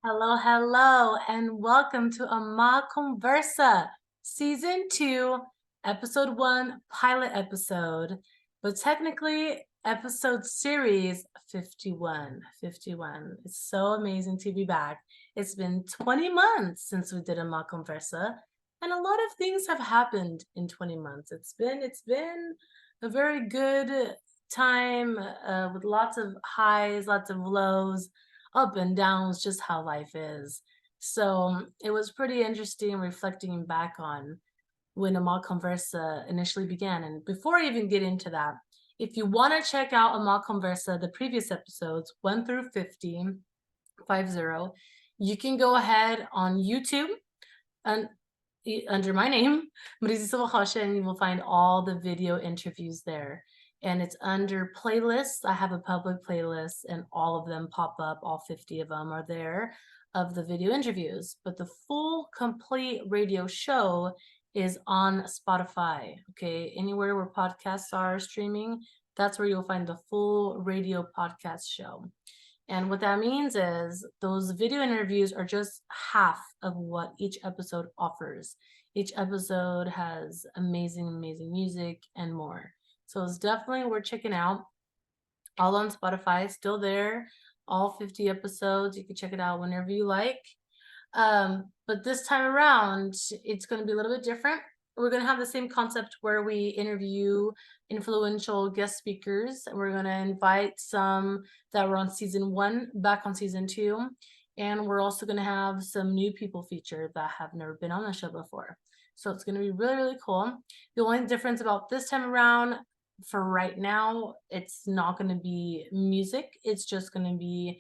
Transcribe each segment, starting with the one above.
Hello, hello, and welcome to Amá Conversa, Season 2, Episode 1, pilot episode, but technically episode series 51. 51. It's so amazing to be back. It's been 20 months since we did Amá Conversa, and a lot of things have happened in 20 months. It's been a very good time with lots of highs, lots of lows, up and downs, just how life is. So it was pretty interesting reflecting back on when Amá Conversa initially began. And before I even get into that, if you want to check out Amá Conversa, the previous episodes, 1 through 50, 50, you can go ahead on YouTube and under my name, Marisa Silva Rocha, and you will find all the video interviews there. And it's under playlists. I have a public playlist, and all of them pop up. All 50 of them are there of the video interviews. But the full, complete radio show is on Spotify. Okay, anywhere where podcasts are streaming, that's where you'll find the full radio podcast show. And what that means is those video interviews are just half of what each episode offers. Each episode has amazing, amazing music and more. So it's definitely worth checking out. All on Spotify, still there. All 50 episodes. You can check it out whenever you like. But this time around, it's going to be a little bit different. We're going to have the same concept where we interview influential guest speakers. And we're going to invite some that were on season 1 back on season 2. And we're also going to have some new people featured that have never been on the show before. So it's going to be really, really cool. The only difference about this time around, for right now, it's not going to be music. It's just going to be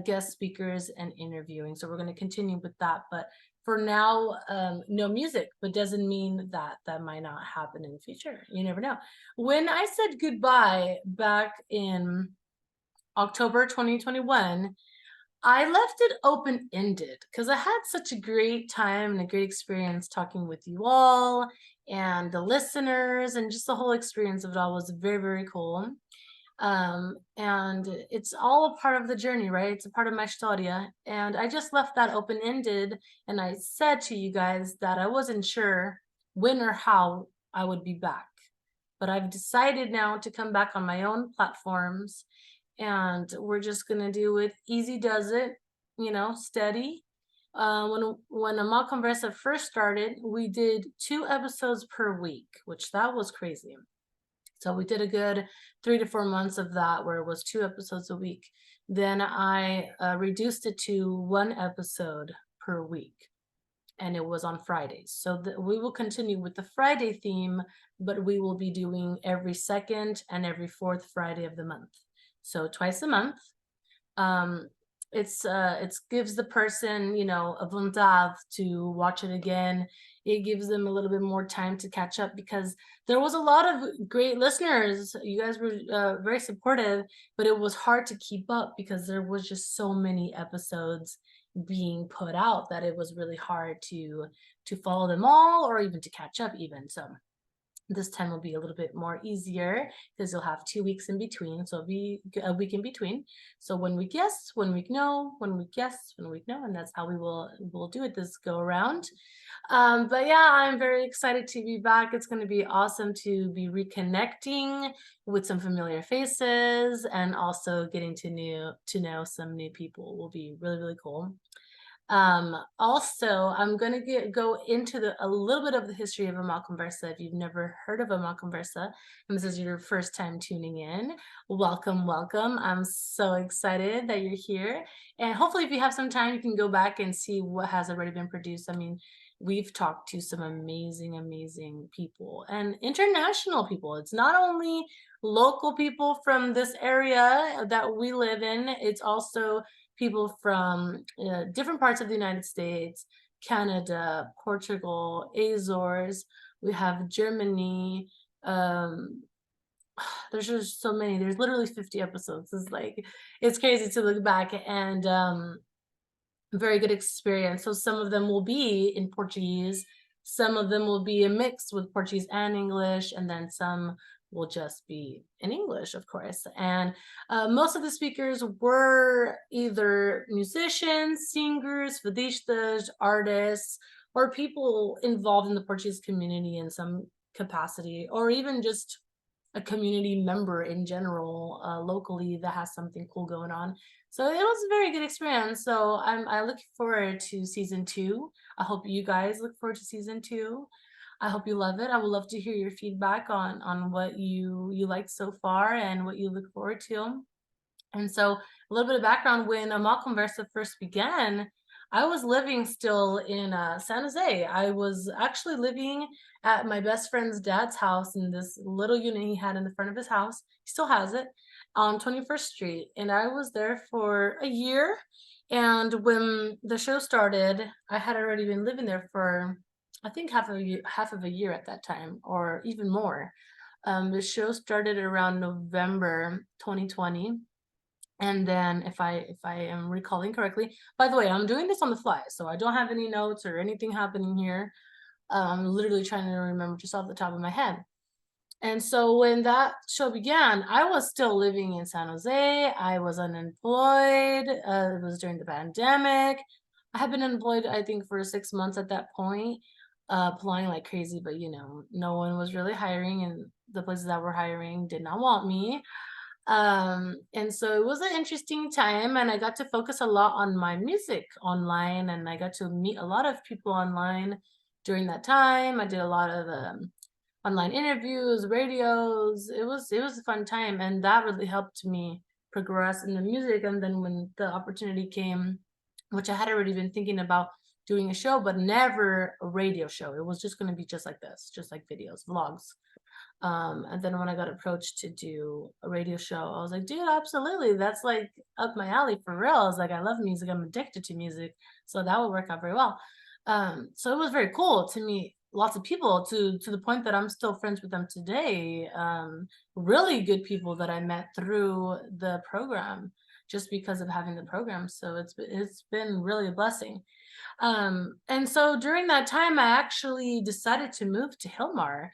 guest speakers and interviewing. So we're going to continue with that. But for now, no music, but doesn't mean that that might not happen in the future. You never know. When I said goodbye back in October 2021, I left it open-ended because I had such a great time and a great experience talking with you all and the listeners, and just the whole experience of it all was very, very cool. And it's all a part of the journey, right? It's a part of my storia. And I just left that open-ended, and I said to you guys that I wasn't sure when or how I would be back. But I've decided now to come back on my own platforms, and we're just gonna do it easy does it, steady. When Amá Conversa first started, we did 2 episodes per week, which that was crazy. So we did a good 3 to 4 months of that where it was 2 episodes a week. Then I reduced it to 1 episode per week, and it was on Fridays. So we will continue with the Friday theme, but we will be doing every second and every fourth Friday of the month. So twice a month. It gives the person, a vontade to watch it again. It gives them a little bit more time to catch up, because there was a lot of great listeners. You guys were very supportive, but it was hard to keep up because there was just so many episodes being put out that it was really hard to follow them all, or even to catch up even. So this time will be a little bit more easier because you'll have 2 weeks in between. So it'll be a week in between. So 1 week yes, 1 week no, 1 week yes, 1 week no, and that's how we'll do it this go around. But yeah, I'm very excited to be back. It's going to be awesome to be reconnecting with some familiar faces, and also getting to know some new people will be really, really cool. Also, I'm going to go into a little bit of the history of Amá Conversa. If you've never heard of Amá Conversa, and this is your first time tuning in, welcome, welcome. I'm so excited that you're here. And hopefully, if you have some time, you can go back and see what has already been produced. I mean, we've talked to some amazing, amazing people and international people. It's not only local people from this area that we live in, it's also people from different parts of the United States, Canada, Portugal, Azores. We have Germany. There's just so many. There's literally 50 episodes. It's crazy to look back, and very good experience. So some of them will be in Portuguese. Some of them will be a mix with Portuguese and English, and then some will just be in English, of course. And most of the speakers were either musicians, singers, fadistas, artists, or people involved in the Portuguese community in some capacity, or even just a community member in general, locally, that has something cool going on. So it was a very good experience. So I look forward to season 2. I hope you guys look forward to season 2. I hope you love it. I would love to hear your feedback on what you liked so far and what you look forward to. And so a little bit of background: when Amá Conversa first began, I was living still in San Jose. I was actually living at my best friend's dad's house in this little unit he had in the front of his house. He still has it on 21st Street. And I was there for a year. And when the show started, I had already been living there for, I think, half of a year at that time, or even more. The show started around November 2020. And then if I am recalling correctly, by the way, I'm doing this on the fly, so I don't have any notes or anything happening here. I'm literally trying to remember just off the top of my head. And so when that show began, I was still living in San Jose. I was unemployed. It was during the pandemic. I had been unemployed, I think, for 6 months at that point, applying like crazy, but no one was really hiring, and the places that were hiring did not want me. And so it was an interesting time, and I got to focus a lot on my music online, and I got to meet a lot of people online during that time. I did a lot of online interviews, radios. It was a fun time, and that really helped me progress in the music. And then when the opportunity came, which I had already been thinking about doing a show, but never a radio show. It was just going to be just like this, just like videos, vlogs. And then when I got approached to do a radio show, I was like, dude, absolutely. That's like up my alley for real. I was like, I love music. I'm addicted to music. So that would work out very well. So it was very cool to meet lots of people, to the point that I'm still friends with them today. Really good people that I met through the program, just because of having the program. So it's been really a blessing. And so during that time, I actually decided to move to Hilmar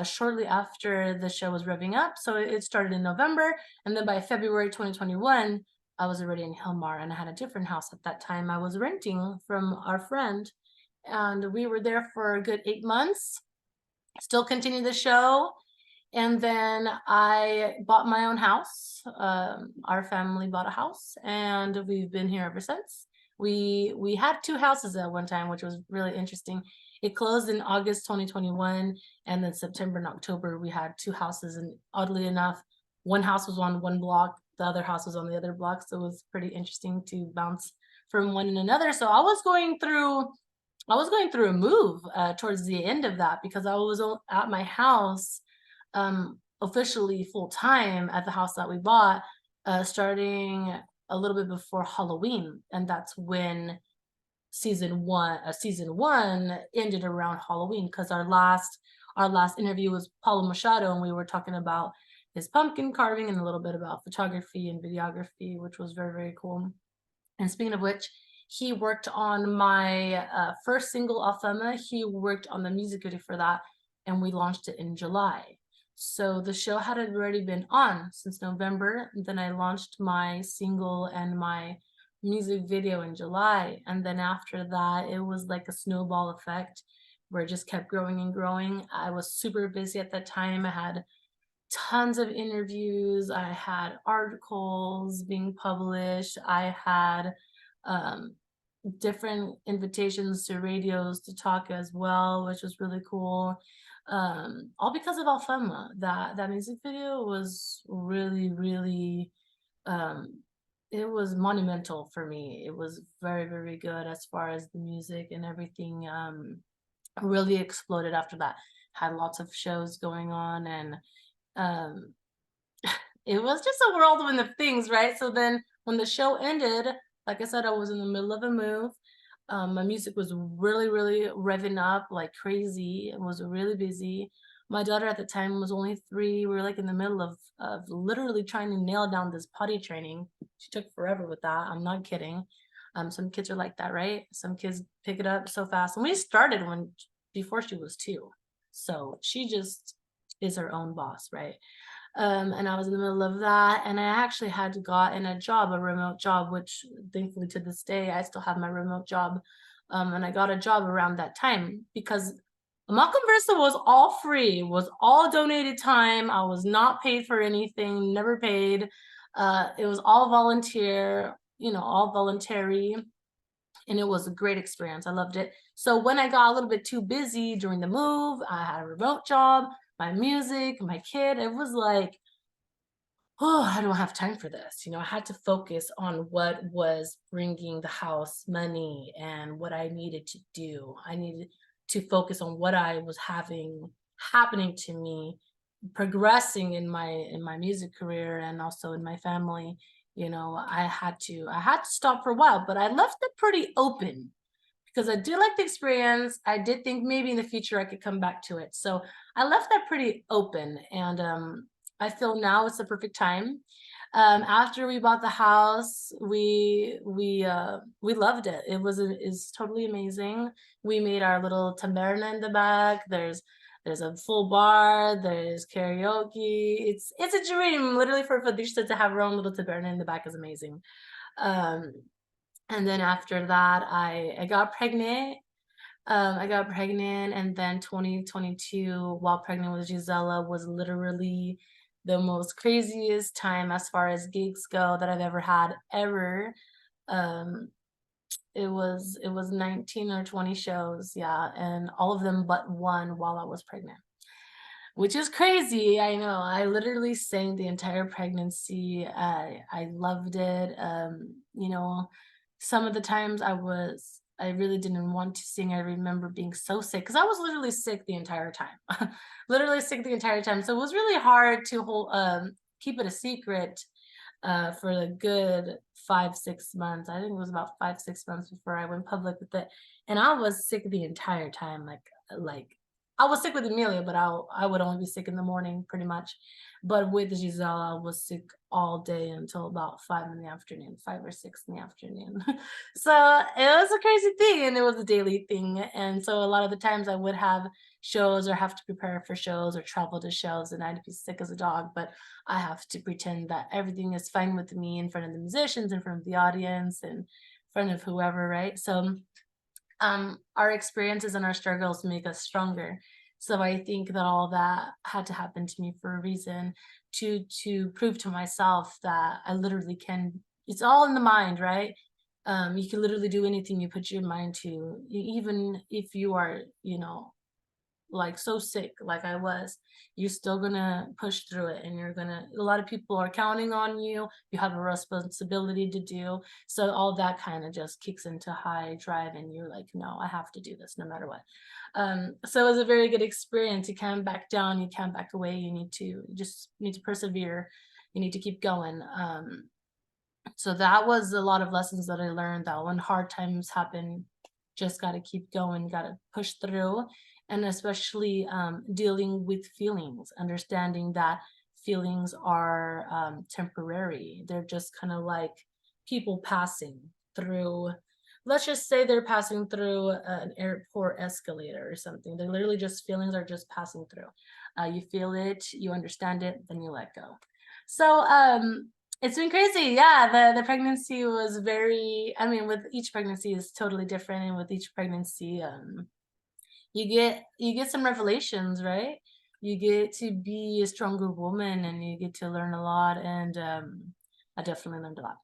shortly after the show was revving up. So it started in November, and then by February 2021, I was already in Hilmar, and I had a different house at that time. I was renting from our friend, and we were there for a good 8 months, still continued the show. And then I bought my own house. Our family bought a house, and we've been here ever since. We had 2 houses at one time, which was really interesting. It closed in August 2021, and then September and October we had 2 houses. And oddly enough, one house was on one block, the other house was on the other block. So it was pretty interesting to bounce from one and another. So I was going through a move towards the end of that, because I was at my house officially full time at the house that we bought, starting a little bit before Halloween. And that's when season one ended around Halloween, because our last interview was Paulo Machado, and we were talking about his pumpkin carving and a little bit about photography and videography, which was very, very cool. And speaking of which, he worked on my first single, Alfama. He worked on the music video for that, and we launched it in July. So the show had already been on since November, and then I launched my single and my music video in July. And then after that, it was like a snowball effect where it just kept growing and growing. I was super busy at that time. I had tons of interviews. I had articles being published. I had different invitations to radios to talk as well, which was really cool. All because of Alfama. That music video was really, really, it was monumental for me. It was very, very good as far as the music and everything. Really exploded after that. Had lots of shows going on, and it was just a whirlwind of things, right? So then when the show ended, like I said, I was in the middle of a move. My music was really, really revving up like crazy. It was really busy. My daughter at the time was only 3. We were like in the middle of literally trying to nail down this potty training. She took forever with that. I'm not kidding. Some kids are like that, right? Some kids pick it up so fast. And we started before she was 2. So she just is her own boss, right? And I was in the middle of that, and I actually had gotten a job, a remote job, which thankfully to this day I still have my remote job. And I got a job around that time because Amá Conversa was all free, was all donated time. I was not paid for anything, never paid. It was all volunteer, all voluntary, and it was a great experience. I loved it. So when I got a little bit too busy during the move, I had a remote job, my music, my kid. It was like, oh, I don't have time for this. I had to focus on what was bringing the house money and what I needed to do. I needed to focus on what I was having happening to me, progressing in my music career and also in my family. I had to stop for a while, but I left it pretty open because I did like the experience. I did think maybe in the future I could come back to it. So I left that pretty open, and I feel now it's the perfect time. After we bought the house, we loved it. Is totally amazing. We made our little taberna in the back. There's a full bar. There's karaoke. It's a dream, literally, for Fadista to have her own little taberna in the back is amazing. Um, and then after that, I got pregnant. And then 2022, while pregnant with Gisela, was literally the most craziest time as far as gigs go that I've ever had ever. Um, it was 19 or 20 shows, yeah, and all of them but one while I was pregnant, which is crazy. I know. I literally sang the entire pregnancy. I loved it. Some of the times I really didn't want to sing. I remember being so sick because I was literally sick the entire time, literally sick the entire time. So it was really hard to keep it a secret for a good 5-6 months. I think it was about 5-6 months before I went public with it, and I was sick the entire time. Like I was sick with Amelia, but I would only be sick in the morning pretty much. But with Gisela, I was sick all day until about 5 in the afternoon, 5 or 6 in the afternoon. So it was a crazy thing, and it was a daily thing. And so a lot of the times I would have shows or have to prepare for shows or travel to shows, and I'd be sick as a dog, but I have to pretend that everything is fine with me in front of the musicians, in front of the audience, and in front of whoever, right? So our experiences and our struggles make us stronger. So I think that all that had to happen to me for a reason, to prove to myself that I literally can. It's all in the mind, right? You can literally do anything you put your mind to, even if you are, like so sick like I was, you're still gonna push through it, and a lot of people are counting on you. You have a responsibility to do. So all that kind of just kicks into high drive, and you're like, no, I have to do this no matter what. So it was a very good experience. You can't back down, you can't back away. You just need to persevere. You need to keep going. So that was a lot of lessons that I learned, that when hard times happen, just got to keep going, got to push through. And especially dealing with feelings, understanding that feelings are temporary. They're just kind of like people passing through. Let's just say they're passing through an airport escalator or something. They're literally just, feelings are just passing through. You feel it, you understand it, then you let go. So it's been crazy. Yeah, the pregnancy was very, I mean, with each pregnancy is totally different, and with each pregnancy you get some revelations, right? You get to be a stronger woman, and you get to learn a lot. And I definitely learned a lot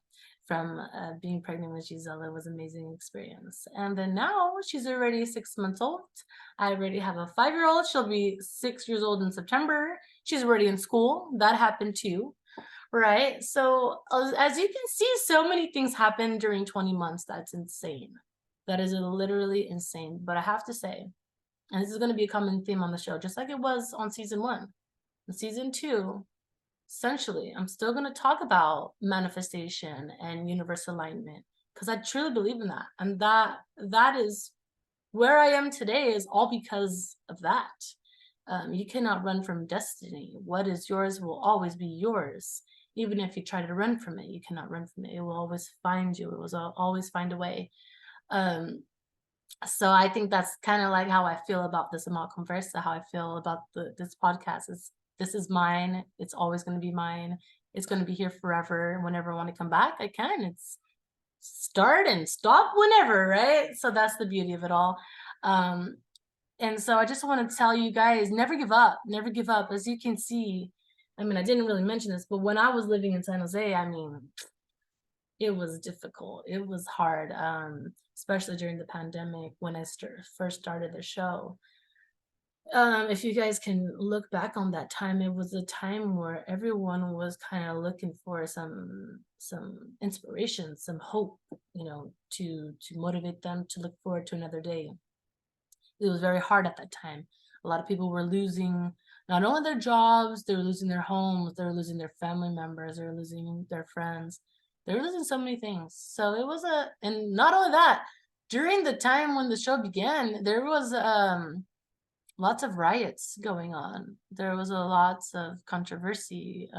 from being pregnant with Gisela. It was an amazing experience. And then now she's already 6 months old. I already have a 5-year-old. She'll be 6 years old in September. She's already in school. That happened too. Right. So as you can see, so many things happen during 20 months. That's insane. That is literally insane. But I have to say, and this is going to be a common theme on the show, just like it was on season 1. In season 2, essentially, I'm still going to talk about manifestation and universe alignment, because I truly believe in that. And that is where I am today, is all because of that. You cannot run from destiny. What is yours will always be yours. Even if you try to run from it, you cannot run from it. It will always find you. It will always find a way. So I think that's kind of like how I feel about this Amá Conversa, how I feel about this podcast. This is mine. It's always going to be mine. It's going to be here forever. Whenever I want to come back, I can. It's start and stop whenever, right? So that's the beauty of it all. And so I just want to tell you guys, never give up. Never give up. As you can see, I mean, I didn't really mention this, but when I was living in San Jose, I mean, it was difficult. It was hard, especially during the pandemic when I first started the show. If you guys can look back on that time, it was a time where everyone was kind of looking for some inspiration, some hope, you know, to motivate them to look forward to another day. It was very hard at that time. A lot of people were losing not only their jobs, they were losing their homes, they were losing their family members, they were losing their friends. They were losing so many things. So it was and not only that, during the time when the show began, there was lots of riots going on. There was a lots of controversy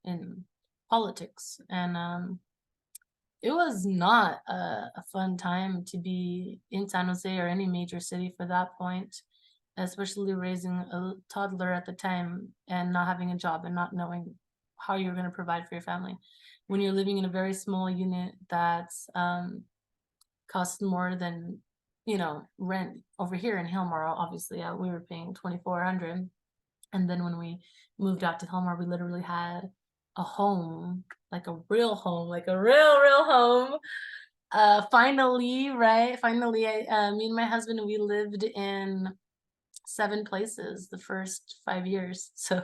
in politics, and it was not a fun time to be in San Jose or any major city for that point, especially raising a toddler at the time and not having a job and not knowing how you're going to provide for your family. When you're living in a very small unit that's costs more than, you know, rent over here in Hilmar, obviously, we were paying $2,400. And then when we moved out to Hilmar, we literally had a home, like a real home, like a real home. Finally, right? Finally, me and my husband, we lived in 7 places the first 5 years. So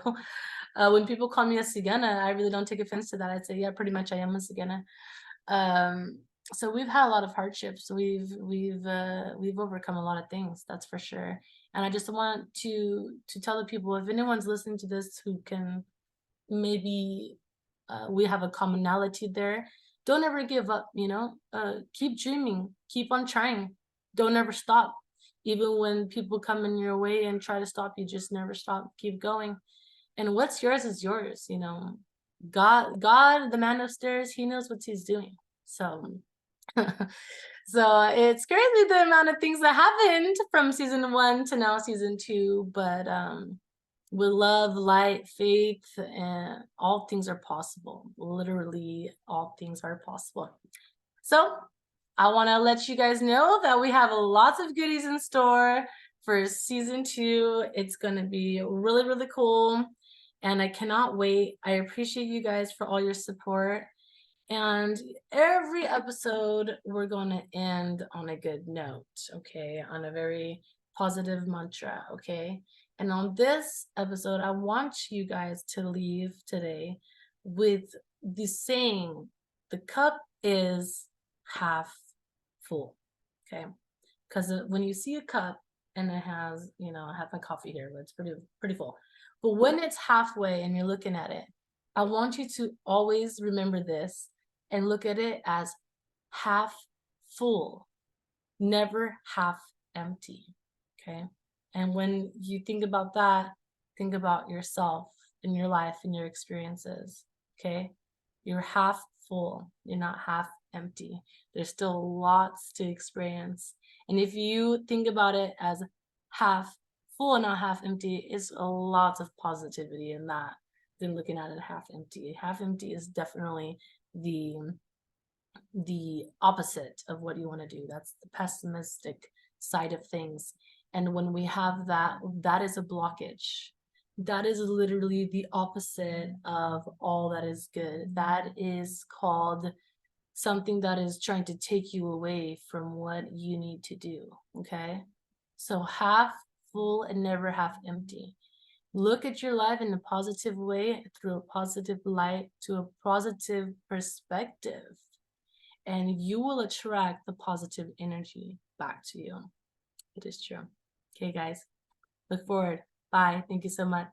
when people call me a Cigana, I really don't take offense to that. I'd say, yeah, pretty much I am a Cigana. So we've had a lot of hardships. We've overcome a lot of things, that's for sure. And I just want to tell the people, if anyone's listening to this who can maybe we have a commonality there, don't ever give up, you know. Keep dreaming, keep on trying, don't ever stop. Even when people come in your way and try to stop you, just never stop, keep going. And what's yours is yours, you know. God, the man upstairs, he knows what he's doing. So so it's crazy the amount of things that happened from season 1 to now season 2, but with love, light, faith, and all things are possible. Literally all things are possible. So I want to let you guys know that we have lots of goodies in store for season 2. It's going to be really cool, and I cannot wait. I appreciate you guys for all your support. And every episode, we're going to end on a good note, okay? On a very positive mantra, okay? And on this episode, I want you guys to leave today with the saying, the cup is half full, okay? Because when you see a cup and it has, you know, I have my coffee here, but it's pretty full. But when it's halfway and you're looking at it, I want you to always remember this and look at it as half full, never half empty, okay? And when you think about that, think about yourself and your life and your experiences, okay? You're half full, you're not half empty. There's still lots to experience. And if you think about it as half full, not half empty, it's a lot of positivity in that than looking at it half empty. Half empty is definitely the opposite of what you want to do. That's the pessimistic side of things. And when we have that, that is a blockage. That is literally the opposite of all that is good. That is called something that is trying to take you away from what you need to do, okay? So half full and never half empty. Look at your life in a positive way, through a positive light, to a positive perspective, and you will attract the positive energy back to you. It is true. Okay, guys, look forward. Bye. Thank you so much.